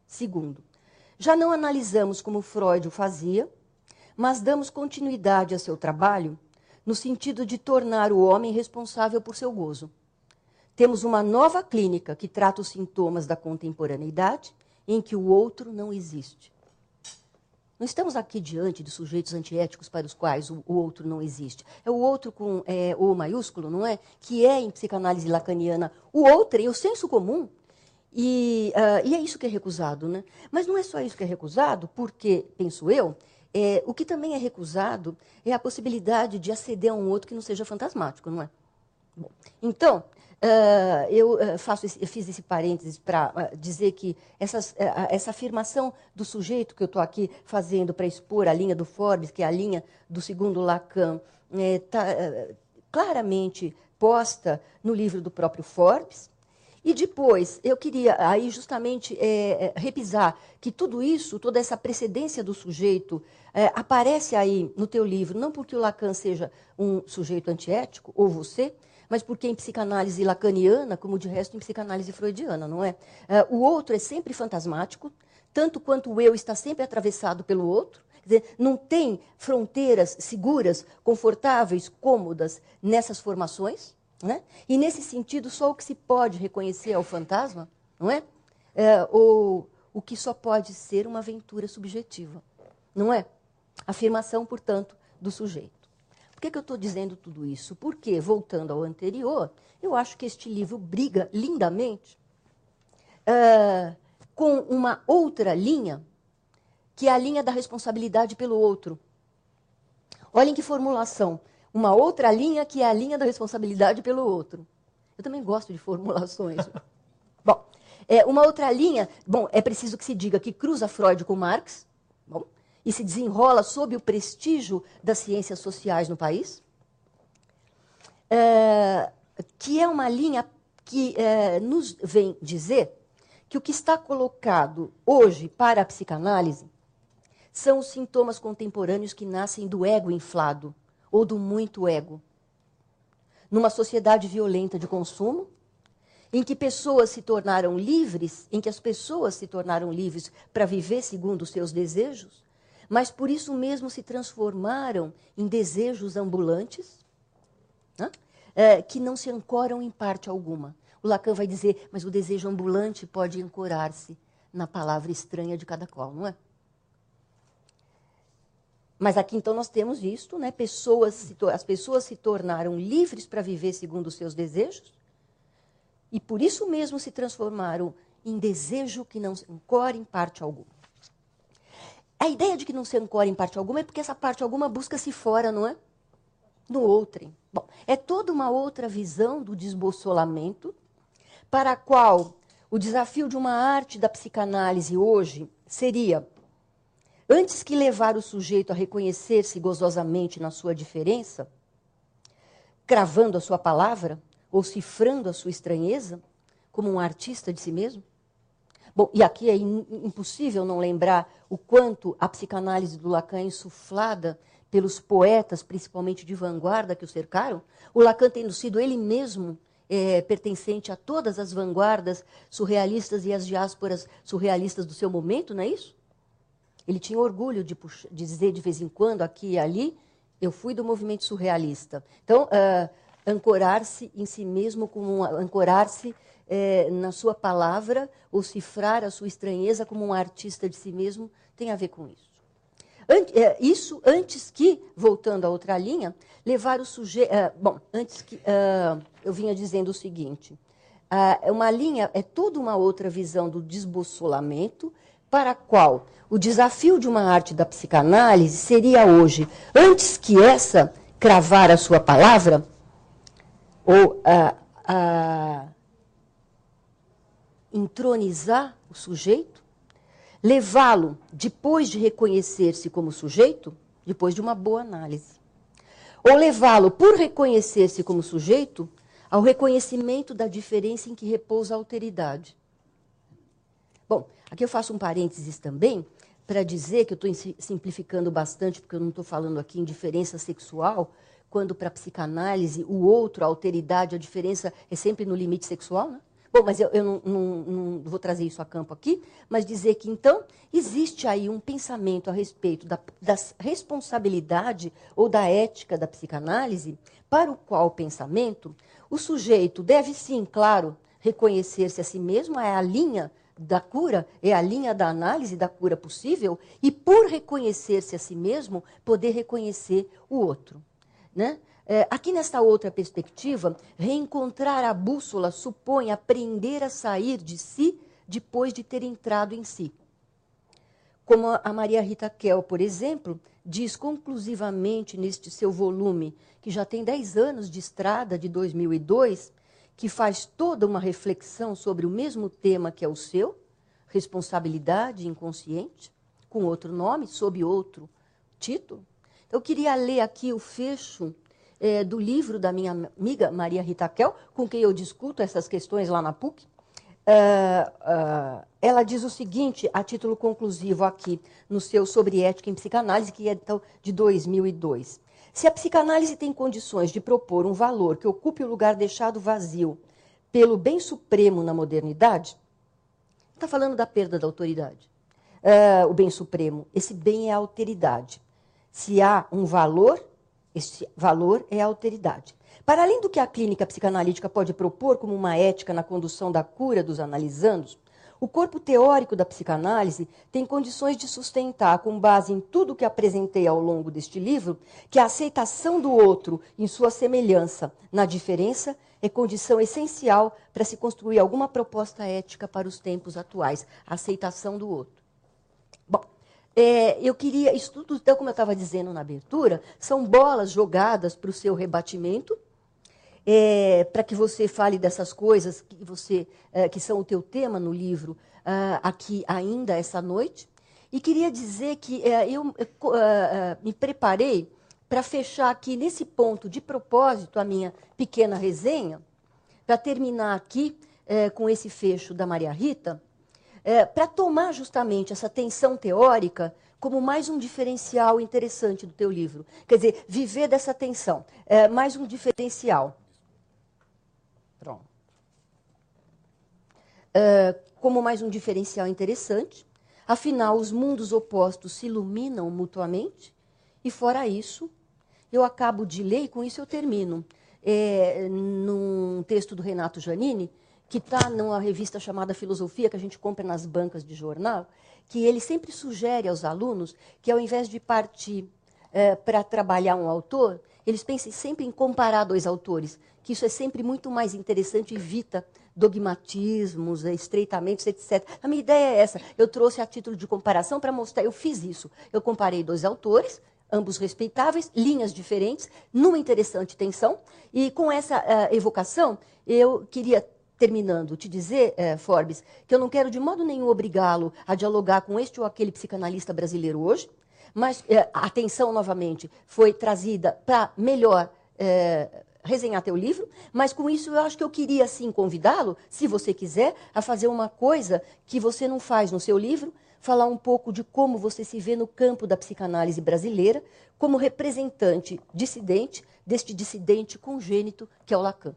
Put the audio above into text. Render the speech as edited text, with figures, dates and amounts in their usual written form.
Segundo, já não analisamos como Freud o fazia, mas damos continuidade a seu trabalho no sentido de tornar o homem responsável por seu gozo. Temos uma nova clínica que trata os sintomas da contemporaneidade, em que o outro não existe. Não estamos aqui diante de sujeitos antiéticos para os quais o outro não existe. É o outro com O maiúsculo, não é? Que é, em psicanálise lacaniana, o outro, o senso comum. E é isso que é recusado, né? Mas não é só isso que é recusado, porque, penso eu, o que também é recusado é a possibilidade de aceder a um outro que não seja fantasmático, não é? Bom, então, eu fiz esse parênteses para dizer que essa afirmação do sujeito que eu estou aqui fazendo para expor a linha do Forbes, que é a linha do segundo Lacan, está claramente posta no livro do próprio Forbes. E depois, eu queria aí justamente repisar que tudo isso, toda essa precedência do sujeito, aparece aí no teu livro, não porque o Lacan seja um sujeito antiético, ou você, mas porque em psicanálise lacaniana, como de resto em psicanálise freudiana, não é? O outro é sempre fantasmático, tanto quanto o eu está sempre atravessado pelo outro. Quer dizer, não tem fronteiras seguras, confortáveis, cômodas nessas formações. Né? E, nesse sentido, só o que se pode reconhecer ao fantasma, não é? O que só pode ser uma aventura subjetiva, não é? Afirmação, portanto, do sujeito. Por que eu estou dizendo tudo isso? Porque, voltando ao anterior, eu acho que este livro briga lindamente com uma outra linha, que é a linha da responsabilidade pelo outro. Olhem que formulação. Uma outra linha que é a linha da responsabilidade pelo outro. Eu também gosto de formulações. Bom, uma outra linha, é preciso que se diga que cruza Freud com Marx, e se desenrola sob o prestígio das ciências sociais no país, que é uma linha que nos vem dizer que o que está colocado hoje para a psicanálise são os sintomas contemporâneos que nascem do ego inflado, ou do muito ego. Numa sociedade violenta de consumo, em que pessoas se tornaram livres, em que as pessoas se tornaram livres para viver segundo os seus desejos, mas por isso mesmo se transformaram em desejos ambulantes, né? Que não se ancoram em parte alguma. O Lacan vai dizer, mas o desejo ambulante pode ancorar-se na palavra estranha de cada qual, não é? Mas aqui, então, nós temos isto, né? As pessoas se tornaram livres para viver segundo os seus desejos e, por isso mesmo, se transformaram em desejo que não se ancora em parte alguma. A ideia de que não se ancora em parte alguma é porque essa parte alguma busca-se fora, não é? No outrem. Bom, é toda uma outra visão do desbossolamento para a qual o desafio de uma arte da psicanálise hoje seria... Antes que levar o sujeito a reconhecer-se gozosamente na sua diferença, cravando a sua palavra ou cifrando a sua estranheza, como um artista de si mesmo? Bom, e aqui é impossível não lembrar o quanto a psicanálise do Lacan é insuflada pelos poetas, principalmente de vanguarda, que o cercaram. O Lacan tendo sido ele mesmo pertencente a todas as vanguardas surrealistas e as diásporas surrealistas do seu momento, não é isso? Ele tinha orgulho de dizer de vez em quando, aqui e ali, eu fui do movimento surrealista. Então, ancorar-se em si mesmo, ancorar-se na sua palavra, ou cifrar a sua estranheza como um artista de si mesmo, tem a ver com isso. Isso antes que, voltando a outra linha, levar o sujeito... antes que... eu vinha dizendo o seguinte, uma linha é toda uma outra visão do desbossolamento, para a qual o desafio de uma arte da psicanálise seria hoje, antes que essa cravar a sua palavra, ou entronizar o sujeito, levá-lo, depois de reconhecer-se como sujeito, depois de uma boa análise, ou levá-lo, por reconhecer-se como sujeito, ao reconhecimento da diferença em que repousa a alteridade. Bom, aqui eu faço um parênteses também para dizer que eu estou simplificando bastante, porque eu não estou falando aqui em diferença sexual, quando para a psicanálise o outro, a alteridade, a diferença é sempre no limite sexual, né? Bom, mas eu não vou trazer isso a campo aqui, mas dizer que, então, existe aí um pensamento a respeito da responsabilidade ou da ética da psicanálise, para o qual pensamento o sujeito deve, sim, claro, reconhecer-se a si mesmo, é a linha da cura, é a linha da análise da cura possível, e por reconhecer-se a si mesmo, poder reconhecer o outro. Né? Aqui nesta outra perspectiva, reencontrar a bússola supõe aprender a sair de si depois de ter entrado em si. Como a Maria Rita Kell, por exemplo, diz conclusivamente neste seu volume, que já tem 10 anos de estrada, de 2002, que faz toda uma reflexão sobre o mesmo tema que é o seu, responsabilidade inconsciente, com outro nome, sob outro título. Eu queria ler aqui o fecho do livro da minha amiga Maria Rita Kell, com quem eu discuto essas questões lá na PUC. Ela diz o seguinte, a título conclusivo aqui, no seu Sobre Ética em Psicanálise, que é então, de 2002. Se a psicanálise tem condições de propor um valor que ocupe o lugar deixado vazio pelo bem supremo na modernidade, está falando da perda da autoridade. O bem supremo, esse bem é a alteridade. Se há um valor, esse valor é a alteridade. Para além do que a clínica psicanalítica pode propor como uma ética na condução da cura dos analisandos, o corpo teórico da psicanálise tem condições de sustentar, com base em tudo que apresentei ao longo deste livro, que a aceitação do outro em sua semelhança na diferença é condição essencial para se construir alguma proposta ética para os tempos atuais. A aceitação do outro. Bom, eu queria, isso tudo, então, como eu estava dizendo na abertura, são bolas jogadas para o seu rebatimento, para que você fale dessas coisas que são o teu tema no livro, aqui ainda essa noite. E queria dizer que eu me preparei para fechar aqui, nesse ponto, de propósito, a minha pequena resenha, para terminar aqui com esse fecho da Maria Rita, para tomar justamente essa tensão teórica como mais um diferencial interessante do teu livro. Quer dizer, viver dessa tensão, mais um diferencial. Pronto. Como mais um diferencial interessante, afinal, os mundos opostos se iluminam mutuamente, e fora isso, eu acabo de ler, e com isso eu termino, num texto do Renato Giannini, que está numa revista chamada Filosofia, que a gente compra nas bancas de jornal, que ele sempre sugere aos alunos que, ao invés de partir para trabalhar um autor, eles pensem sempre em comparar dois autores, que isso é sempre muito mais interessante e evita dogmatismos, estreitamentos, etc. A minha ideia é essa. Eu trouxe a título de comparação para mostrar, eu fiz isso. Eu comparei dois autores, ambos respeitáveis, linhas diferentes, numa interessante tensão, e com essa evocação, eu queria, terminando, te dizer, Forbes, que eu não quero de modo nenhum obrigá-lo a dialogar com este ou aquele psicanalista brasileiro hoje, mas a atenção, novamente, foi trazida para melhor resenhar teu livro, mas com isso eu acho que eu queria, sim, convidá-lo, se você quiser, a fazer uma coisa que você não faz no seu livro, falar um pouco de como você se vê no campo da psicanálise brasileira, como representante dissidente deste dissidente congênito que é o Lacan.